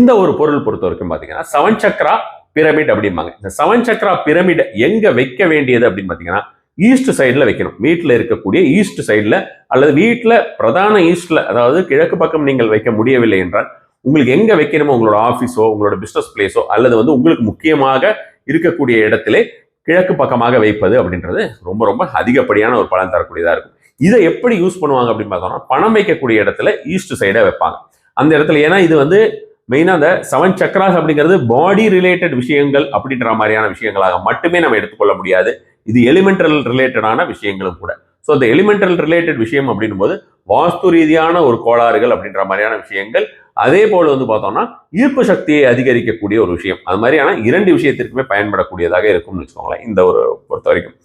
இந்த ஒரு பொருள் பொறுத்த வரைக்கும் பாத்தீங்கன்னா 7 சக்ரா பிரமிட் அப்படிம்பாங்க. இந்த 7 சக்ரா பிரமிட் எங்க வைக்க வேண்டியது அப்படின்னு பாத்தீங்கன்னா ஈஸ்ட் சைடுல வைக்கணும். வீட்டில் இருக்கக்கூடிய ஈஸ்ட் சைடுல அல்லது வீட்டில் பிரதான ஈஸ்ட்ல, அதாவது கிழக்கு பக்கம் நீங்கள் வைக்க முடியவில்லை என்றால் உங்களுக்கு எங்க வைக்கணுமோ, உங்களோட ஆபீஸோ உங்களோட பிசினஸ் பிளேஸோ அல்லது உங்களுக்கு முக்கியமாக இருக்கக்கூடிய இடத்திலே கிழக்கு பக்கமாக வைப்பது அப்படின்றது ரொம்ப ரொம்ப அதிகப்படியான ஒரு பலன் தரக்கூடியதா இருக்கும். இதை எப்படி யூஸ் பண்ணுவாங்க அப்படின்னு பார்த்தோம்னா, பணம் வைக்கக்கூடிய இடத்துல ஈஸ்ட் சைடை வைப்பாங்க. அந்த இடத்துல ஏன்னா இது மெயினா அந்த 7 சக்ராஸ் அப்படிங்கிறது பாடி ரிலேட்டட் விஷயங்கள் அப்படின்ற மாதிரியான விஷயங்களாக மட்டுமே நம்ம எடுத்துக்கொள்ள முடியாது. இது எலிமெண்டல் ரிலேட்டடான விஷயங்களும் கூட. ஸோ இந்த எலிமெண்டல் ரிலேட்டட் விஷயம் அப்படின்னும் போது வாஸ்து ரீதியான ஒரு கோளாறுகள் அப்படின்ற மாதிரியான விஷயங்கள், அதே போல பார்த்தோம்னா ஈர்ப்பு சக்தியை அதிகரிக்கக்கூடிய ஒரு விஷயம், அது மாதிரியான 2 விஷயத்திற்குமே பயன்படக்கூடியதாக இருக்கும்னு வச்சுக்கோங்களேன் இந்த ஒரு பொறுத்த வரைக்கும்.